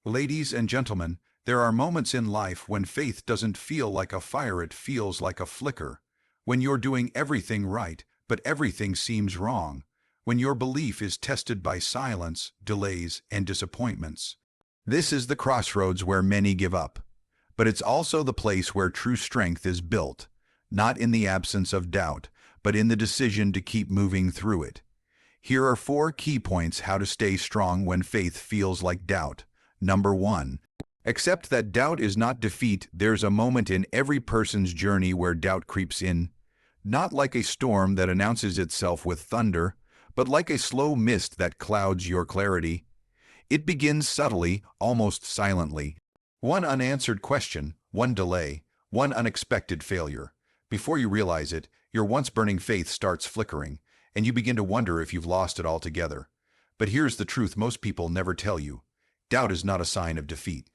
Ladies and gentlemen, there are moments in life when faith doesn't feel like a fire, it feels like a flicker. When you're doing everything right, but everything seems wrong. When your belief is tested by silence, delays, and disappointments. This is the crossroads where many give up. But it's also the place where true strength is built, not in the absence of doubt, but in the decision to keep moving through it. Here are 4 key points how to stay strong when faith feels like doubt. Number 1. Accept that doubt is not defeat. There's a moment in every person's journey where doubt creeps in, not like a storm that announces itself with thunder, but like a slow mist that clouds your clarity. It begins subtly, almost silently. One unanswered question, one delay, one unexpected failure. Before you realize it, your once burning faith starts flickering, and you begin to wonder if you've lost it altogether. But here's the truth most people never tell you. Doubt is not a sign of defeat.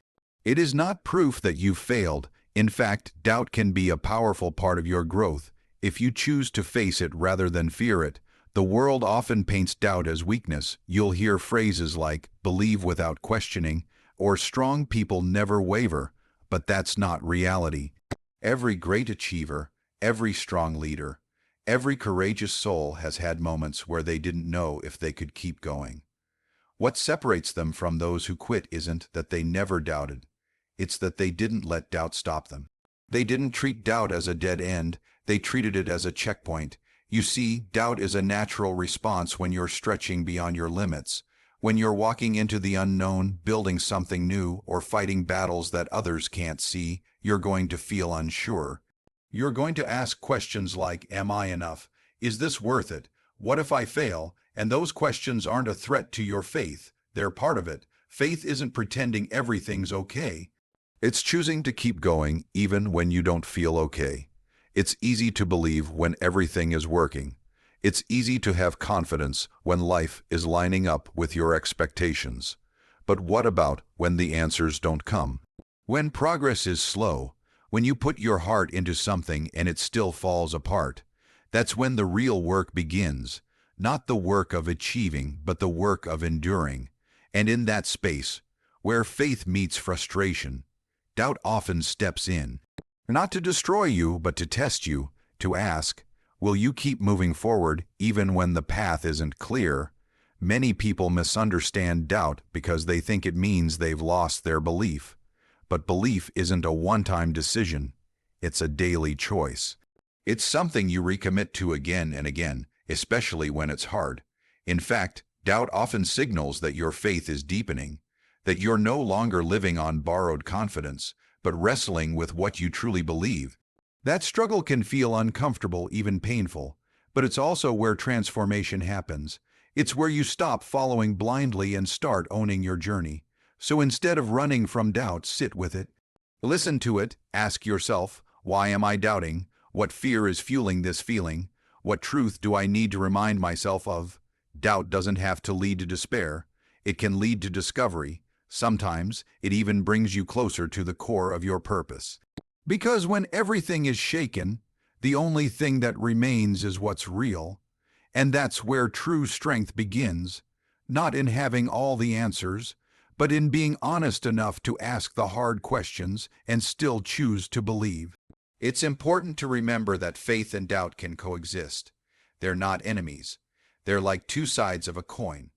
It is not proof that you've failed. In fact, doubt can be a powerful part of your growth if you choose to face it rather than fear it. The world often paints doubt as weakness. You'll hear phrases like, believe without questioning, or strong people never waver, but that's not reality. Every great achiever, every strong leader, every courageous soul has had moments where they didn't know if they could keep going. What separates them from those who quit isn't that they never doubted. It's that they didn't let doubt stop them. They didn't treat doubt as a dead end, they treated it as a checkpoint. You see, doubt is a natural response when you're stretching beyond your limits, when you're walking into the unknown, building something new, or fighting battles that others can't see. You're going to feel unsure. You're going to ask questions like, am I enough? Is this worth it? What if I fail? And those questions aren't a threat to your faith. They're part of it. Faith isn't pretending everything's okay. It's choosing to keep going even when you don't feel okay. It's easy to believe when everything is working. It's easy to have confidence when life is lining up with your expectations. But what about when the answers don't come? When progress is slow, when you put your heart into something and it still falls apart, that's when the real work begins. Not the work of achieving, but the work of enduring. And in that space, where faith meets frustration, doubt often steps in. Not to destroy you, but to test you, to ask, will you keep moving forward even when the path isn't clear? Many people misunderstand doubt because they think it means they've lost their belief. But belief isn't a one-time decision. It's a daily choice. It's something you recommit to again and again, especially when it's hard. In fact, doubt often signals that your faith is deepening, that you're no longer living on borrowed confidence, but wrestling with what you truly believe. That struggle can feel uncomfortable, even painful, but it's also where transformation happens. It's where you stop following blindly and start owning your journey. So instead of running from doubt, sit with it. Listen to it, ask yourself, why am I doubting? What fear is fueling this feeling? What truth do I need to remind myself of? Doubt doesn't have to lead to despair. It can lead to discovery. Sometimes it even brings you closer to the core of your purpose. Because when everything is shaken, the only thing that remains is what's real. And that's where true strength begins, not in having all the answers, but in being honest enough to ask the hard questions and still choose to believe. It's important to remember that faith and doubt can coexist. They're not enemies. They're like 2 sides of a coin.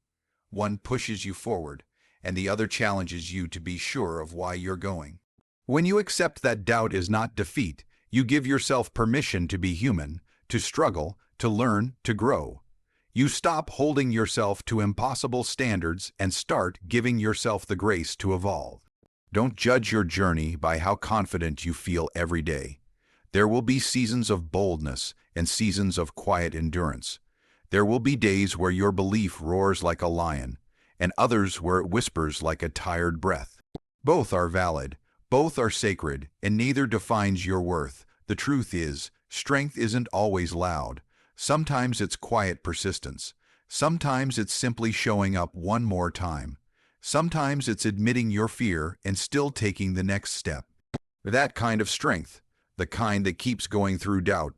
One pushes you forward, and the other challenges you to be sure of why you're going. When you accept that doubt is not defeat, you give yourself permission to be human, to struggle, to learn, to grow. You stop holding yourself to impossible standards and start giving yourself the grace to evolve. Don't judge your journey by how confident you feel every day. There will be seasons of boldness and seasons of quiet endurance. There will be days where your belief roars like a lion, and others where it whispers like a tired breath. Both are valid, both are sacred, and neither defines your worth. The truth is, strength isn't always loud. Sometimes it's quiet persistence. Sometimes it's simply showing up one more time. Sometimes it's admitting your fear and still taking the next step. That kind of strength, the kind that keeps going through doubt,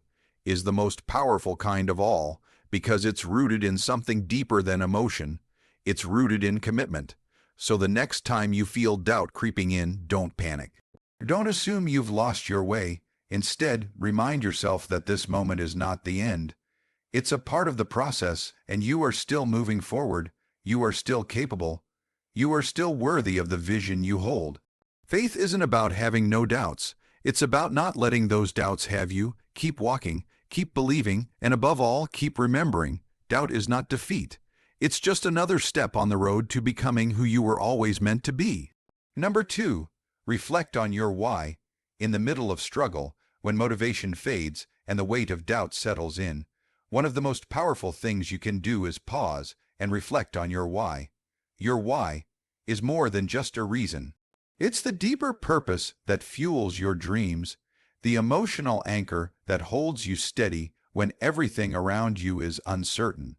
is the most powerful kind of all because it's rooted in something deeper than emotion. It's rooted in commitment. So the next time you feel doubt creeping in, don't panic. Don't assume you've lost your way. Instead, remind yourself that this moment is not the end. It's a part of the process, and you are still moving forward. You are still capable. You are still worthy of the vision you hold. Faith isn't about having no doubts. It's about not letting those doubts have you. Keep walking, keep believing, and above all, keep remembering. Doubt is not defeat. It's just another step on the road to becoming who you were always meant to be. Number 2, reflect on your why. In the middle of struggle, when motivation fades and the weight of doubt settles in, one of the most powerful things you can do is pause and reflect on your why. Your why is more than just a reason. It's the deeper purpose that fuels your dreams, the emotional anchor that holds you steady when everything around you is uncertain.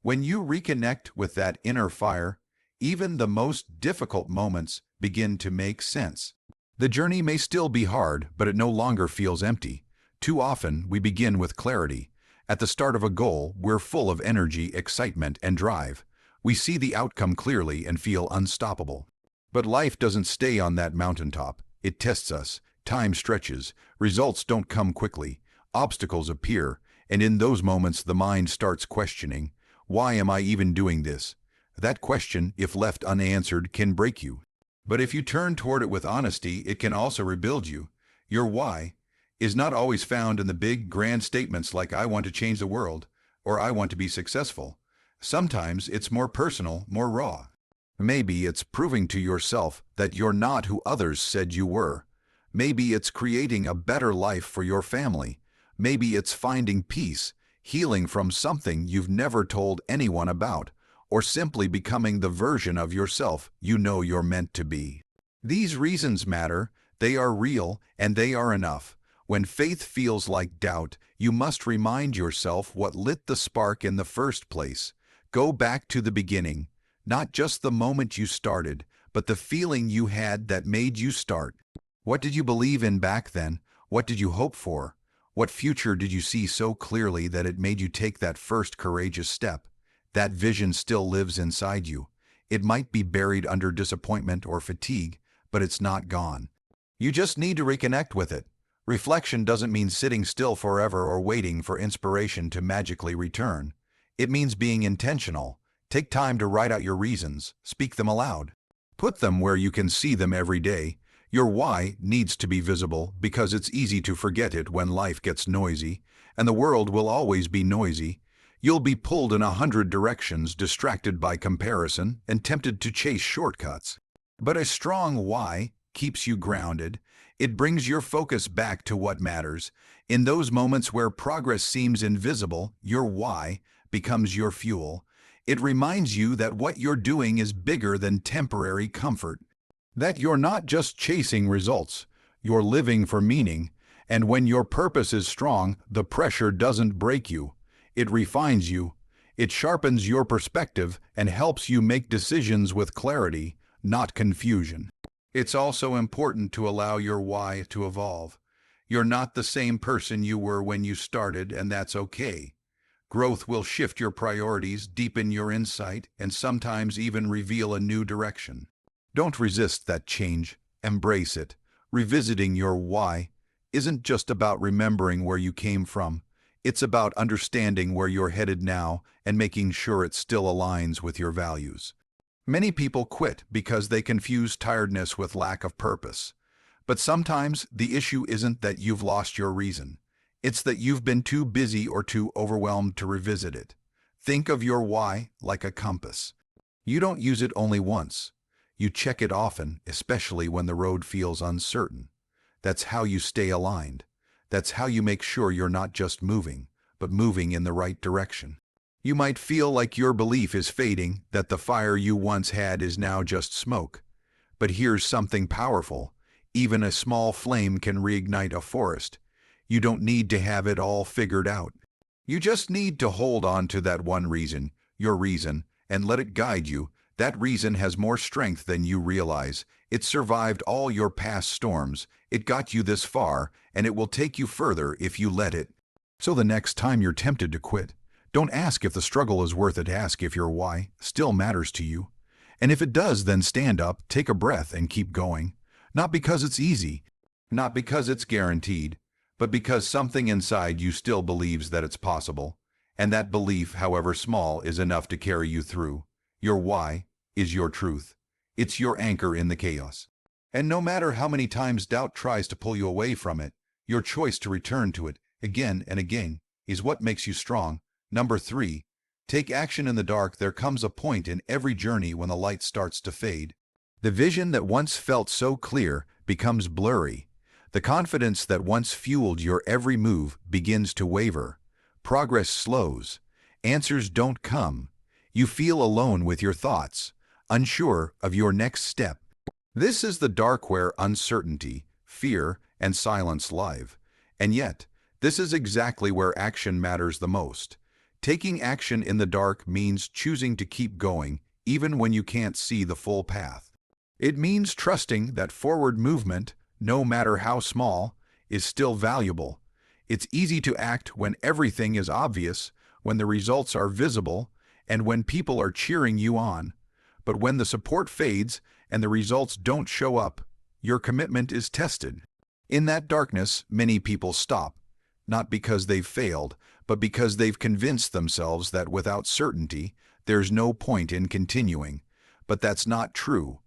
When you reconnect with that inner fire, even the most difficult moments begin to make sense. The journey may still be hard, but it no longer feels empty. Too often, we begin with clarity. At the start of a goal, we're full of energy, excitement, and drive. We see the outcome clearly and feel unstoppable. But life doesn't stay on that mountaintop. It tests us. Time stretches. Results don't come quickly. Obstacles appear. And in those moments, the mind starts questioning, why am I even doing this? That question, if left unanswered, can break you. But if you turn toward it with honesty, it can also rebuild you. Your why is not always found in the big, grand statements like I want to change the world or I want to be successful. Sometimes it's more personal, more raw. Maybe it's proving to yourself that you're not who others said you were. Maybe it's creating a better life for your family. Maybe it's finding peace, healing from something you've never told anyone about, or simply becoming the version of yourself you know you're meant to be. These reasons matter, they are real, and they are enough. When faith feels like doubt, you must remind yourself what lit the spark in the first place. Go back to the beginning, not just the moment you started, but the feeling you had that made you start. What did you believe in back then? What did you hope for? What future did you see so clearly that it made you take that first courageous step? That vision still lives inside you. It might be buried under disappointment or fatigue, but it's not gone. You just need to reconnect with it. Reflection doesn't mean sitting still forever or waiting for inspiration to magically return. It means being intentional. Take time to write out your reasons, speak them aloud. Put them where you can see them every day. Your why needs to be visible because it's easy to forget it when life gets noisy, and the world will always be noisy. You'll be pulled in 100 directions, distracted by comparison, and tempted to chase shortcuts. But a strong why keeps you grounded. It brings your focus back to what matters. In those moments where progress seems invisible, your why becomes your fuel. It reminds you that what you're doing is bigger than temporary comfort. That you're not just chasing results, you're living for meaning. And when your purpose is strong, the pressure doesn't break you. It refines you. It sharpens your perspective and helps you make decisions with clarity, not confusion. It's also important to allow your why to evolve. You're not the same person you were when you started, and that's okay. Growth will shift your priorities, deepen your insight, and sometimes even reveal a new direction. Don't resist that change. Embrace it. Revisiting your why isn't just about remembering where you came from. It's about understanding where you're headed now and making sure it still aligns with your values. Many people quit because they confuse tiredness with lack of purpose. But sometimes the issue isn't that you've lost your reason. It's that you've been too busy or too overwhelmed to revisit it. Think of your why like a compass. You don't use it only once. You check it often, especially when the road feels uncertain. That's how you stay aligned. That's how you make sure you're not just moving, but moving in the right direction. You might feel like your belief is fading, that the fire you once had is now just smoke. But here's something powerful. Even a small flame can reignite a forest. You don't need to have it all figured out. You just need to hold on to that one reason, your reason, and let it guide you. That reason has more strength than you realize. It survived all your past storms. It got you this far, and it will take you further if you let it. So the next time you're tempted to quit, don't ask if the struggle is worth it. Ask if your why still matters to you. And if it does, then stand up, take a breath, and keep going. Not because it's easy, not because it's guaranteed, but because something inside you still believes that it's possible. And that belief, however small, is enough to carry you through. Your why is your truth. It's your anchor in the chaos. And no matter how many times doubt tries to pull you away from it, your choice to return to it again and again is what makes you strong. Number 3. Take action in the dark. There comes a point in every journey when the light starts to fade. The vision that once felt so clear becomes blurry. The confidence that once fueled your every move begins to waver. Progress slows. Answers don't come. You feel alone with your thoughts, unsure of your next step. This is the dark where uncertainty, fear, and silence live. And yet, this is exactly where action matters the most. Taking action in the dark means choosing to keep going, even when you can't see the full path. It means trusting that forward movement, no matter how small, is still valuable. It's easy to act when everything is obvious, when the results are visible, and when people are cheering you on. But when the support fades and the results don't show up, your commitment is tested. In that darkness, many people stop, not because they've failed, but because they've convinced themselves that without certainty, there's no point in continuing. But that's not true.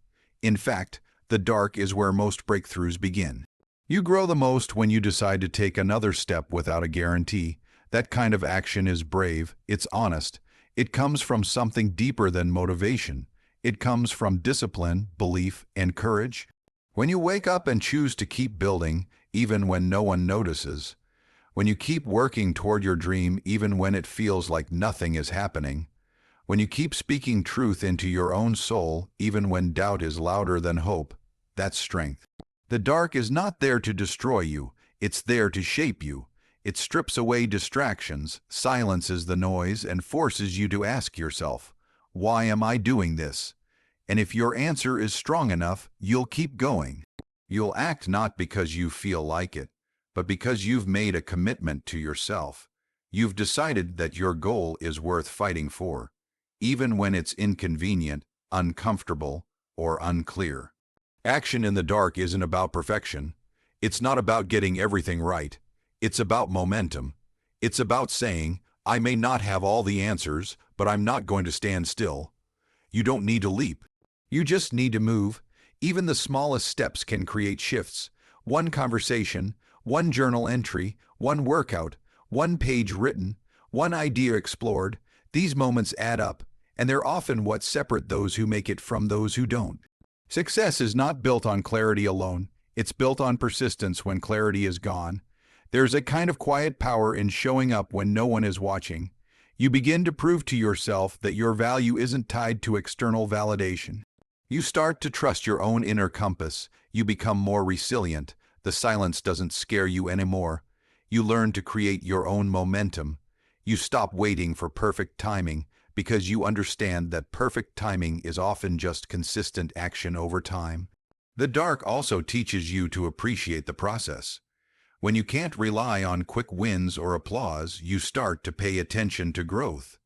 In fact, the dark is where most breakthroughs begin. You grow the most when you decide to take another step without a guarantee. That kind of action is brave, it's honest. It comes from something deeper than motivation. It comes from discipline, belief, and courage. When you wake up and choose to keep building, even when no one notices, when you keep working toward your dream even when it feels like nothing is happening, when you keep speaking truth into your own soul even when doubt is louder than hope, that's strength. The dark is not there to destroy you, it's there to shape you. It strips away distractions, silences the noise, and forces you to ask yourself, why am I doing this? And if your answer is strong enough, you'll keep going. You'll act not because you feel like it, but because you've made a commitment to yourself. You've decided that your goal is worth fighting for, even when it's inconvenient, uncomfortable, or unclear. Action in the dark isn't about perfection. It's not about getting everything right. It's about momentum. It's about saying, I may not have all the answers, but I'm not going to stand still. You don't need to leap. You just need to move. Even the smallest steps can create shifts. One conversation, one journal entry, one workout, one page written, one idea explored. These moments add up, and they're often what separate those who make it from those who don't. Success is not built on clarity alone. It's built on persistence when clarity is gone. There's a kind of quiet power in showing up when no one is watching. You begin to prove to yourself that your value isn't tied to external validation. You start to trust your own inner compass. You become more resilient. The silence doesn't scare you anymore. You learn to create your own momentum. You stop waiting for perfect timing because you understand that perfect timing is often just consistent action over time. The dark also teaches you to appreciate the process. When you can't rely on quick wins or applause, you start to pay attention to growth.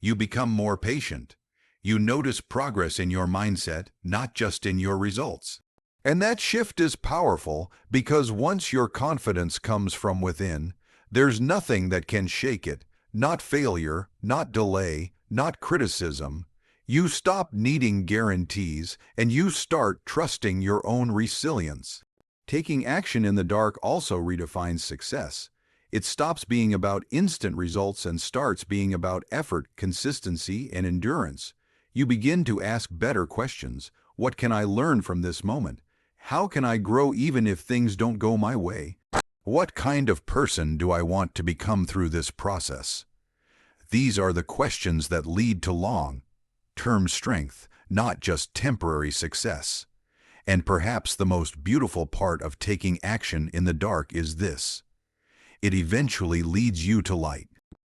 You become more patient. You notice progress in your mindset, not just in your results. And that shift is powerful because once your confidence comes from within, there's nothing that can shake it. Not failure, not delay, not criticism. You stop needing guarantees and you start trusting your own resilience. Taking action in the dark also redefines success. It stops being about instant results and starts being about effort, consistency, and endurance. You begin to ask better questions. What can I learn from this moment? How can I grow even if things don't go my way? What kind of person do I want to become through this process? These are the questions that lead to long-term strength, not just temporary success. And perhaps the most beautiful part of taking action in the dark is this: it eventually leads you to light.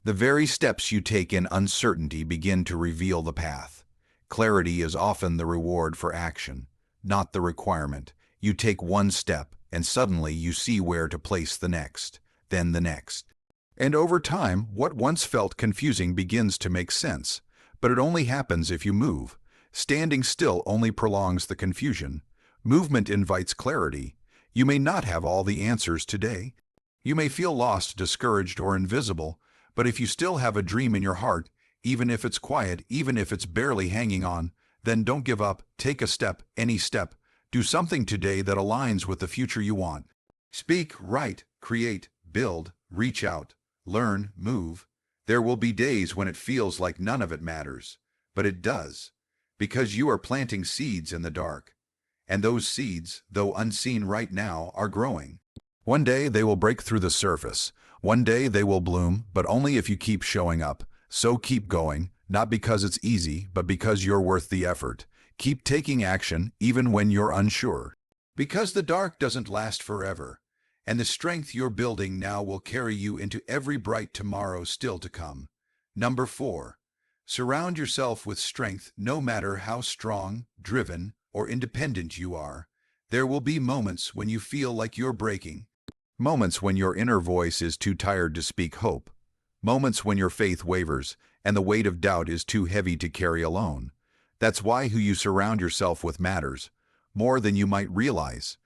The very steps you take in uncertainty begin to reveal the path. Clarity is often the reward for action, not the requirement. You take one step, and suddenly you see where to place the next, then the next. And over time, what once felt confusing begins to make sense. But it only happens if you move. Standing still only prolongs the confusion. Movement invites clarity. You may not have all the answers today. You may feel lost, discouraged, or invisible, but if you still have a dream in your heart, even if it's quiet, even if it's barely hanging on, then don't give up. Take a step, any step. Do something today that aligns with the future you want. Speak, write, create, build, reach out, learn, move. There will be days when it feels like none of it matters, but it does, because you are planting seeds in the dark. And those seeds, though unseen right now, are growing. One day they will break through the surface. One day they will bloom, but only if you keep showing up. So keep going, not because it's easy, but because you're worth the effort. Keep taking action, even when you're unsure. Because the dark doesn't last forever, and the strength you're building now will carry you into every bright tomorrow still to come. Number 4. Surround yourself with strength no matter how strong, driven, or independent you are. There will be moments when you feel like you're breaking. Moments when your inner voice is too tired to speak hope. Moments when your faith wavers and the weight of doubt is too heavy to carry alone. That's why who you surround yourself with matters, more than you might realize.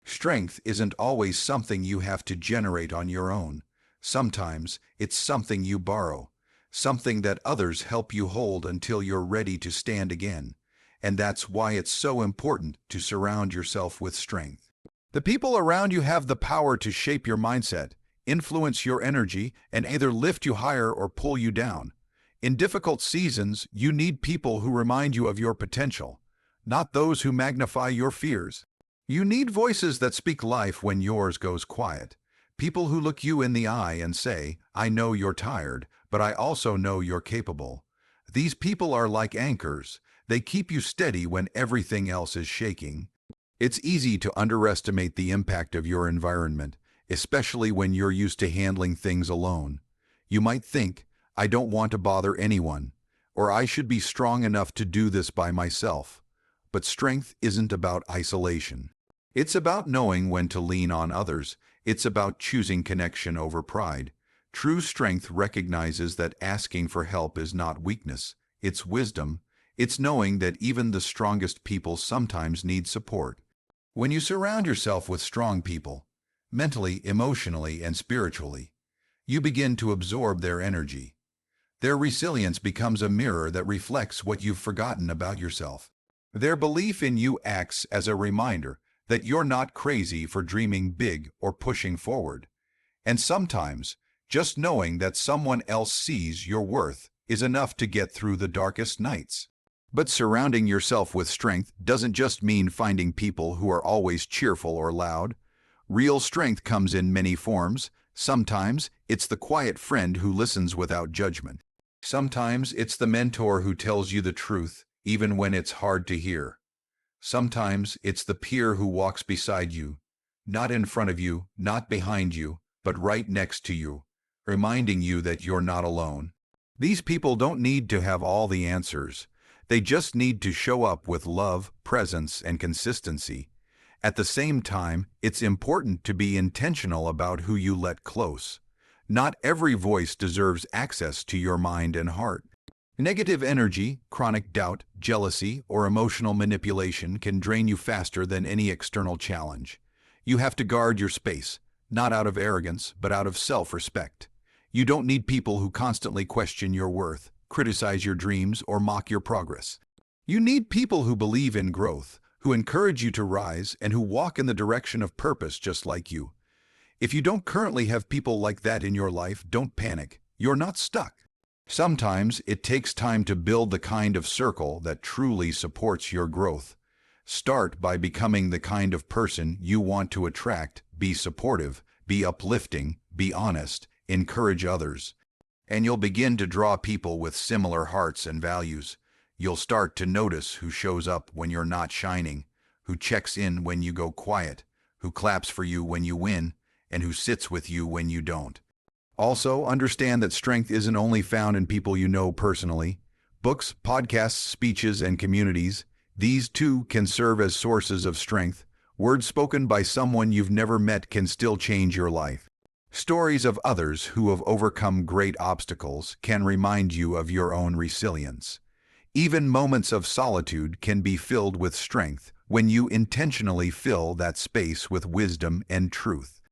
Strength isn't always something you have to generate on your own. Sometimes it's something you borrow, something that others help you hold until you're ready to stand again. And that's why it's so important to surround yourself with strength. The people around you have the power to shape your mindset, influence your energy, and either lift you higher or pull you down. In difficult seasons, you need people who remind you of your potential, not those who magnify your fears. You need voices that speak life when yours goes quiet. People who look you in the eye and say, "I know you're tired, but I also know you're capable." These people are like anchors. They keep you steady when everything else is shaking. It's easy to underestimate the impact of your environment, especially when you're used to handling things alone. You might think, "I don't want to bother anyone," or "I should be strong enough to do this by myself." But strength isn't about isolation. It's about knowing when to lean on others. It's about choosing connection over pride. True strength recognizes that asking for help is not weakness, it's wisdom. It's knowing that even the strongest people sometimes need support. When you surround yourself with strong people, mentally, emotionally, and spiritually, you begin to absorb their energy. Their resilience becomes a mirror that reflects what you've forgotten about yourself. Their belief in you acts as a reminder that you're not crazy for dreaming big or pushing forward. And sometimes, just knowing that someone else sees your worth is enough to get through the darkest nights. But surrounding yourself with strength doesn't just mean finding people who are always cheerful or loud. Real strength comes in many forms. Sometimes it's the quiet friend who listens without judgment. Sometimes it's the mentor who tells you the truth, even when it's hard to hear. Sometimes it's the peer who walks beside you, not in front of you, not behind you, but right next to you, reminding you that you're not alone. These people don't need to have all the answers. They just need to show up with love, presence, and consistency. At the same time, it's important to be intentional about who you let close. Not every voice deserves access to your mind and heart. Negative energy, chronic doubt, jealousy, or emotional manipulation can drain you faster than any external challenge. You have to guard your space, not out of arrogance, but out of self-respect. You don't need people who constantly question your worth, criticize your dreams, or mock your progress. You need people who believe in growth, who encourage you to rise, and who walk in the direction of purpose just like you. If you don't currently have people like that in your life, don't panic. You're not stuck. Sometimes it takes time to build the kind of circle that truly supports your growth. Start by becoming the kind of person you want to attract. Be supportive, be uplifting, be honest, encourage others. And you'll begin to draw people with similar hearts and values. You'll start to notice who shows up when you're not shining, who checks in when you go quiet, who claps for you when you win, and who sits with you when you don't. Also, understand that strength isn't only found in people you know personally. Books, podcasts, speeches, and communities, these too can serve as sources of strength. Words spoken by someone you've never met can still change your life. Stories of others who have overcome great obstacles can remind you of your own resilience. Even moments of solitude can be filled with strength when you intentionally fill that space with wisdom and truth.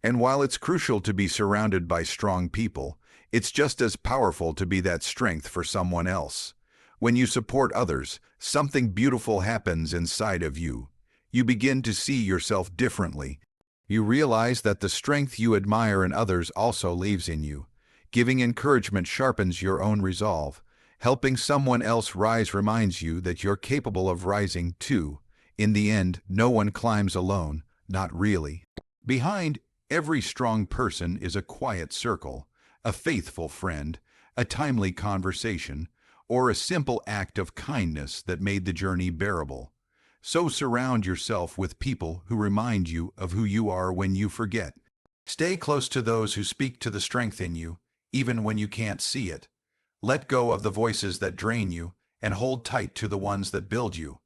And while it's crucial to be surrounded by strong people, it's just as powerful to be that strength for someone else. When you support others, something beautiful happens inside of you. You begin to see yourself differently. You realize that the strength you admire in others also lives in you. Giving encouragement sharpens your own resolve. Helping someone else rise reminds you that you're capable of rising too. In the end, no one climbs alone, not really. Behind every strong person is a quiet circle, a faithful friend, a timely conversation, or a simple act of kindness that made the journey bearable. So surround yourself with people who remind you of who you are when you forget. Stay close to those who speak to the strength in you, even when you can't see it. Let go of the voices that drain you and hold tight to the ones that build you.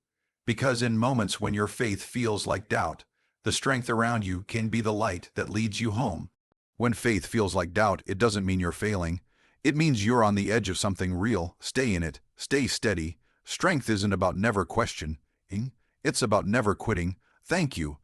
Because in moments when your faith feels like doubt, the strength around you can be the light that leads you home. When faith feels like doubt, it doesn't mean you're failing. It means you're on the edge of something real. Stay in it. Stay steady. Strength isn't about never questioning. It's about never quitting. Thank you